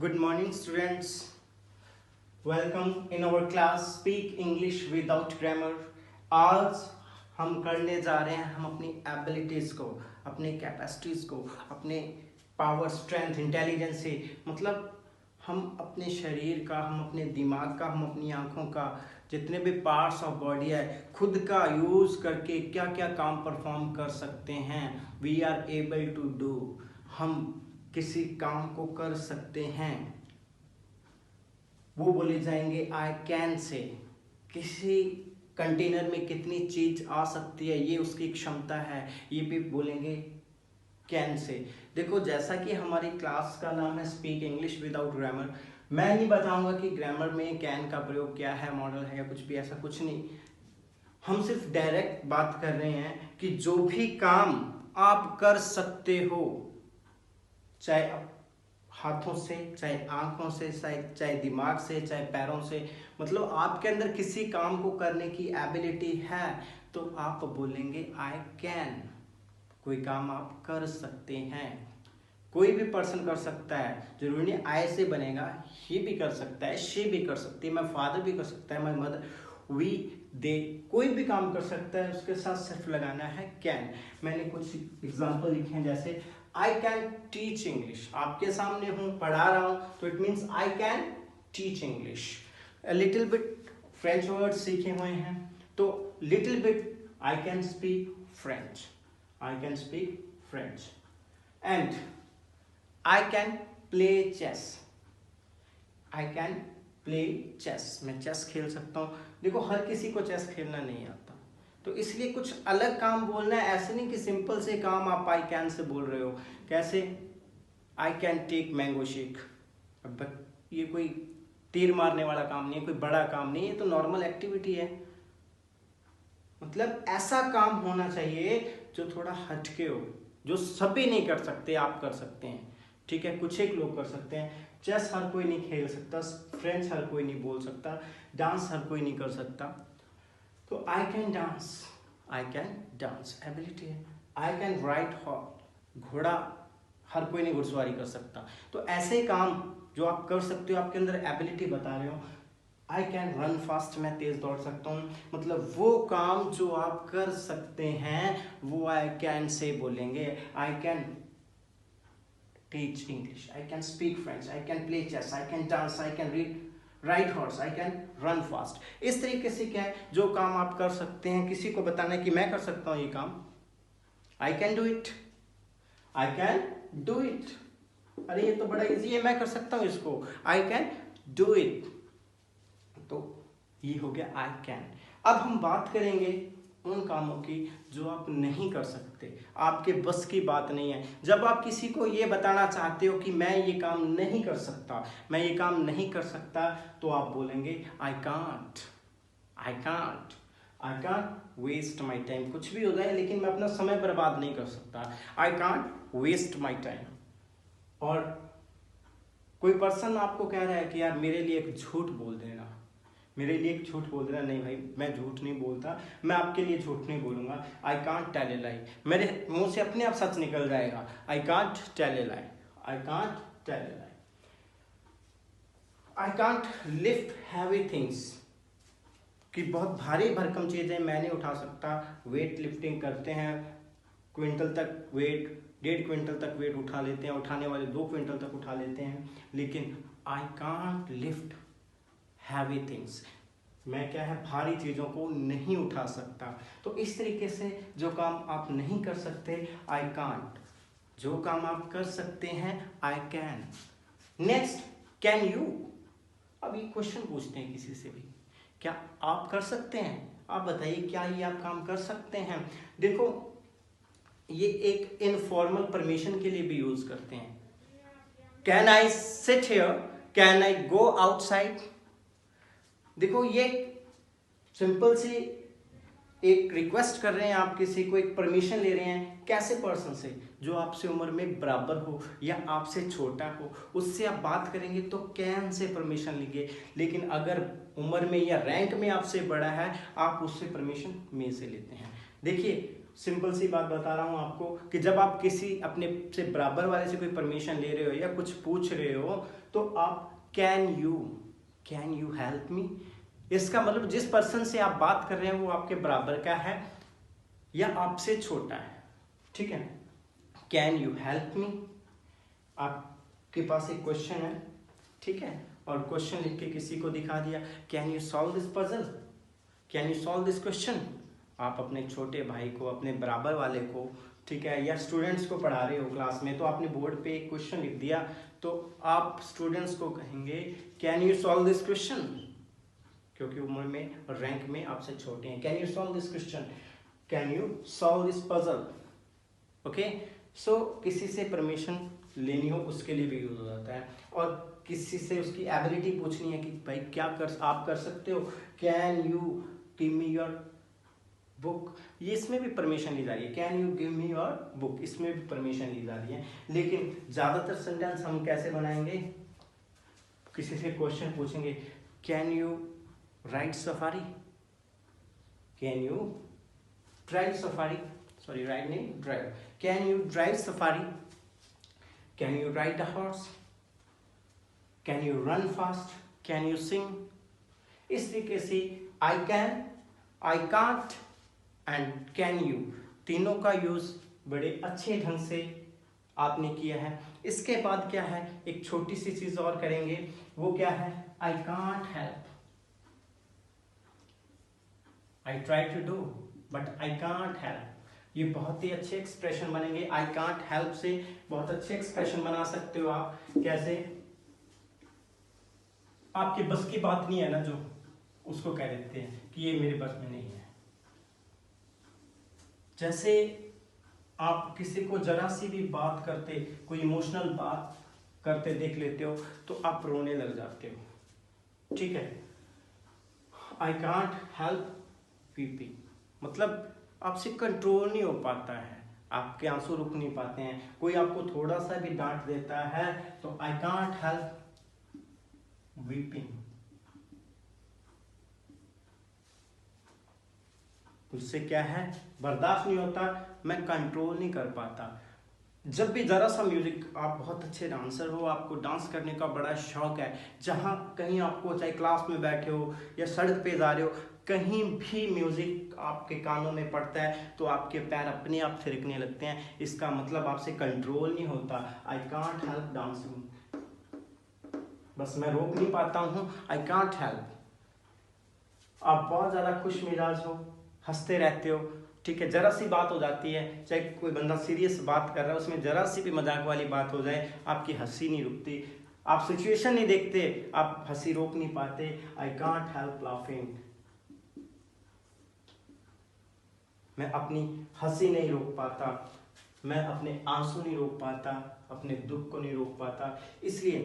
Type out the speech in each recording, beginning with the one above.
Good morning, students. Welcome in our class Speak English Without Grammar. आज हम करने जा रहे हैं हम अपनी एबिलिटीज़ को, अपनी कैपेसिटीज़ को, अपने पावर, स्ट्रेंथ, इंटेलिजेंस से मतलब हम अपने शरीर का, हम अपने दिमाग का, हम अपनी आँखों का, जितने भी पार्ट्स ऑफ बॉडी है, खुद का यूज़ करके क्या क्या काम परफॉर्म कर सकते हैं. We are able to do. हम किसी काम को कर सकते हैं, वो बोले जाएंगे आई कैन से. किसी कंटेनर में कितनी चीज आ सकती है, ये उसकी क्षमता है, ये भी बोलेंगे कैन से. देखो, जैसा कि हमारी क्लास का नाम है स्पीक इंग्लिश विदाउट ग्रामर, मैं नहीं बताऊंगा कि ग्रामर में कैन का प्रयोग क्या है, मॉडल है या कुछ भी, ऐसा कुछ नहीं. हम सिर्फ डायरेक्ट बात कर रहे हैं कि जो भी काम आप कर सकते हो, चाहे हाथों से, चाहे आंखों से, चाहे दिमाग से, चाहे पैरों से, मतलब आपके अंदर किसी काम को करने की एबिलिटी है तो आप बोलेंगे आई कैन. कोई काम आप कर सकते हैं. कोई भी पर्सन कर सकता है, जरूरी नहीं आई से बनेगा. ही भी कर सकता है, शी भी कर सकती है, माय फादर भी कर सकता है, माय मदर, वी, दे, कोई भी काम कर सकता है. उसके साथ सिर्फ लगाना है कैन. मैंने कुछ एग्जांपल लिखे हैं, जैसे आई कैन टीच इंग्लिश. आपके सामने हूँ, पढ़ा रहा हूँ, तो it means I can teach English. Little bit French word सीखे हुए हैं, तो little bit I can speak French. I can speak French. And I can play chess. I can play chess. मैं चेस खेल सकता हूँ. देखो, हर किसी को चेस खेलना नहीं आता, तो इसलिए कुछ अलग काम बोलना है. ऐसे नहीं कि सिंपल से काम आप आई कैन से बोल रहे हो. कैसे? I can take mango shake. अब ये कोई तीर मारने वाला काम नहीं है, कोई बड़ा काम नहीं है, तो नॉर्मल एक्टिविटी है. मतलब ऐसा काम होना चाहिए जो थोड़ा हटके हो, जो सभी नहीं कर सकते, आप कर सकते हैं. ठीक है, कुछ एक लोग कर सकते हैं. चेस हर कोई नहीं खेल सकता, फ्रेंच हर कोई नहीं बोल सकता, डांस हर कोई नहीं कर सकता. तो I can dance. I can dance ability है. I can ride horse. घोड़ा हर कोई नहीं घुड़सवारी कर सकता. तो ऐसे काम जो आप कर सकते हो, आपके अंदर एबिलिटी बता रहे हो. आई कैन रन फास्ट. मैं तेज दौड़ सकता हूँ. मतलब वो काम जो आप कर सकते हैं वो आई कैन से बोलेंगे. I can teach English. I can speak French. I can play chess. I can dance. I can ride horse. I can run fast. इस तरीके से क्या है, जो काम आप कर सकते हैं, किसी को बताना है कि मैं कर सकता हूँ ये काम. I can do it. I can do it. अरे ये तो बड़ा इजी है, मैं कर सकता हूँ इसको. I can do it. तो ये हो गया आई कैन. अब हम बात करेंगे उन कामों की जो आप नहीं कर सकते, आपके बस की बात नहीं है. जब आप किसी को ये बताना चाहते हो कि मैं ये काम नहीं कर सकता, मैं ये काम नहीं कर सकता, तो आप बोलेंगे I can't. I can't. I can't waste my time. कुछ भी हो जाए, लेकिन मैं अपना समय बर्बाद नहीं कर सकता. I can't waste my time. और कोई पर्सन आपको कह रहा है कि यार मेरे लिए एक झूठ बोल देना, मेरे लिए एक झूठ बोल देना. नहीं भाई, मैं झूठ नहीं बोलता, मैं आपके लिए झूठ नहीं बोलूंगा. I can't tell a lie. मेरे मुंह से अपने आप सच निकल जाएगा. I can't tell a lie. I can't tell a lie. I can't lift heavy things. कि बहुत भारी भरकम चीजें मैं नहीं उठा सकता. वेट लिफ्टिंग करते हैं, क्विंटल तक वेट, 1.5 क्विंटल तक वेट उठा लेते हैं, उठाने वाले 2 क्विंटल तक उठा लेते हैं. लेकिन आई कांट लिफ्ट हैवी थिंग्स. मैं क्या है, भारी चीज़ों को नहीं उठा सकता. तो इस तरीके से जो काम आप नहीं कर सकते, आई कांट. जो काम आप कर सकते हैं, I can. Next, can you. अब ये क्वेश्चन पूछते हैं किसी से भी, क्या आप कर सकते हैं? आप बताइए, क्या ये आप काम कर सकते हैं? देखो, ये एक इनफॉर्मल परमिशन के लिए भी यूज करते हैं. Can I sit here. Can I go outside. देखो, ये सिंपल सी एक रिक्वेस्ट कर रहे हैं, आप किसी को एक परमिशन ले रहे हैं. कैसे पर्सन से? जो आपसे उम्र में बराबर हो या आपसे छोटा हो, उससे आप बात करेंगे तो कैन से परमिशन लेंगे. लेकिन अगर उम्र में या रैंक में आपसे बड़ा है, आप उससे परमिशन में से लेते हैं. देखिए, सिंपल सी बात बता रहा हूँ आपको कि जब आप किसी अपने से बराबर वाले से कोई परमिशन ले रहे हो या कुछ पूछ रहे हो तो आप कैन यू हेल्प मी, इसका मतलब जिस पर्सन से आप बात कर रहे हैं वो आपके बराबर का है या आपसे छोटा है, ठीक है। कैन यू हेल्प मी, आपके पास एक क्वेश्चन है, ठीक है, और क्वेश्चन लिख के किसी को दिखा दिया, can you solve this puzzle, can you solve this question. आप अपने छोटे भाई को, अपने बराबर वाले को, ठीक है, या स्टूडेंट्स को पढ़ा रहे हो क्लास में, तो आपने बोर्ड पे एक क्वेश्चन लिख दिया तो आप स्टूडेंट्स को कहेंगे can you solve this question, क्योंकि उम्र में और रैंक में आपसे छोटे हैं। Can you solve this question, can you solve this puzzle, okay. So किसी से परमिशन लेनी हो उसके लिए भी यूज हो जाता है, और किसी से उसकी एबिलिटी पूछनी है कि भाई क्या आप कर सकते हो, can you give me your book, ये इसमें भी परमिशन ली जा रही है। Can you give me your book, इसमें भी परमिशन ली जा रही है। लेकिन ज़्यादातर सेंटेंस हम कैसे बनाएंगे, किसी से क्वेश्चन पूछेंगे can you ride Safari, can you drive Safari, sorry ride नहीं drive, can you drive Safari, can you ride a horse, can you run fast, can you sing. इस तरीके से I can, I can't and can you, तीनों का use बड़े अच्छे ढंग से आपने किया है। इसके बाद क्या है, एक छोटी सी चीज और करेंगे, वो क्या है, I can't help, I try to do but I can't help. ये बहुत ही अच्छे एक्सप्रेशन बनेंगे। आई कांट हेल्प से बहुत अच्छे एक्सप्रेशन बना सकते हो आप। कैसे, आपके बस की बात नहीं है ना, जो उसको कह देते हैं कि ये मेरे बस में नहीं है। जैसे आप किसी को जरा सी भी बात करते, कोई इमोशनल बात करते देख लेते हो तो आप रोने लग जाते हो, ठीक है। आई कांट हेल्प वीपिंग, मतलब आपसे कंट्रोल नहीं हो पाता है, आपके आंसू रुक नहीं पाते हैं। कोई आपको थोड़ा सा भी डांट देता है तो आई कांट हेल्प वीपिंग, उससे क्या है, बर्दाश्त नहीं होता, मैं कंट्रोल नहीं कर पाता। जब भी ज़रा सा म्यूजिक, आप बहुत अच्छे डांसर हो, आपको डांस करने का बड़ा शौक है, जहाँ कहीं आपको, चाहे क्लास में बैठे हो या सड़क पे जा रहे हो, कहीं भी म्यूजिक आपके कानों में पड़ता है तो आपके पैर अपने आप थिरकने लगते हैं। इसका मतलब आपसे कंट्रोल नहीं होता। आई कांट हेल्प डांसिंग, बस मैं रोक नहीं पाता हूँ, आई कांट हेल्प। आप बहुत ज़्यादा खुश मिजाज हो, हंसते रहते हो, ठीक है, जरा सी बात हो जाती है, चाहे कोई बंदा सीरियस बात कर रहा है, उसमें जरा सी भी मजाक वाली बात हो जाए, आपकी हंसी नहीं रुकती, आप सिचुएशन नहीं देखते, आप हंसी रोक नहीं पाते। आई कांट हेल्प लाफिंग, मैं अपनी हंसी नहीं रोक पाता, मैं अपने आंसू नहीं रोक पाता, अपने दुख को नहीं रोक पाता। इसलिए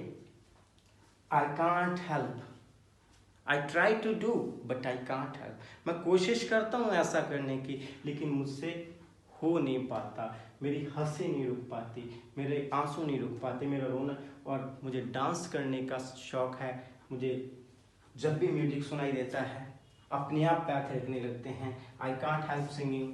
I can't help, I try to do but I can't help, मैं कोशिश करता हूँ ऐसा करने की, लेकिन मुझसे हो नहीं पाता, मेरी हंसी नहीं रुक पाती, मेरे आंसू नहीं रुक पाते, मेरा रोना। और मुझे डांस करने का शौक है, मुझे जब भी म्यूजिक सुनाई देता है अपने आप पैर थिरकने लगते हैं। आई कांट हेल्प सिंगिंग,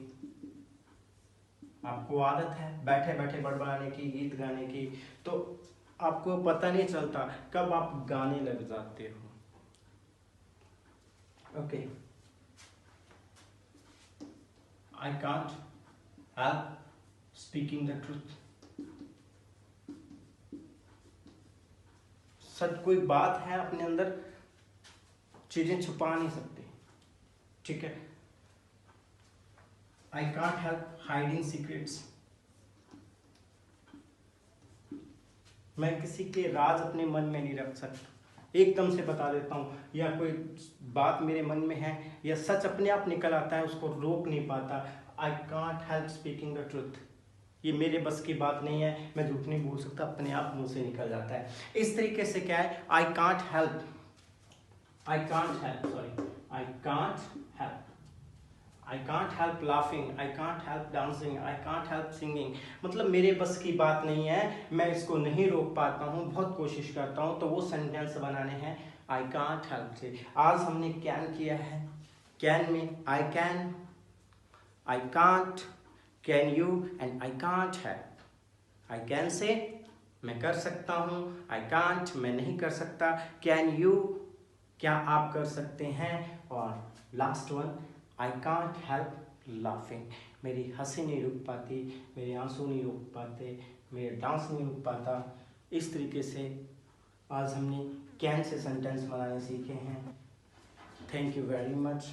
आपको आदत है बैठे बैठे बड़बड़ाने की, गीत गाने की, तो आपको पता नहीं चलता कब आप गाने लग जाते हो। Okay, I can't help speaking the truth, सच कोई बात है अपने अंदर, चीजें छुपा नहीं सकते, ठीक है। I can't help hiding secrets, मैं किसी के राज अपने मन में नहीं रख सकता, एकदम से बता देता हूँ, या कोई बात मेरे मन में है या सच अपने आप निकल आता है, उसको रोक नहीं पाता। I can't help speaking the truth, ये मेरे बस की बात नहीं है, मैं झूठ नहीं बोल सकता, अपने आप मुंह से निकल जाता है। इस तरीके से क्या है, I can't help, I can't help, sorry, I can't help, I can't help laughing, I can't help dancing, I can't help singing, मतलब मेरे बस की बात नहीं है, मैं इसको नहीं रोक पाता हूँ, बहुत कोशिश करता हूँ, तो वो सेंटेंस बनाने हैं आई कांट हेल्प से। आज हमने कैन किया है, कैन में I can, I can't, can you and I can't है। आई कैन से मैं कर सकता हूँ, आई कांट मैं नहीं कर सकता, कैन यू क्या आप कर सकते हैं, और last one I can't help laughing मेरी हंसी नहीं रुक पाती, मेरे आंसू नहीं रुक पाते, मेरा डांस नहीं रुक पाता। इस तरीके से आज हमने कैन से सेंटेंस बनाने सीखे हैं। Thank you very much.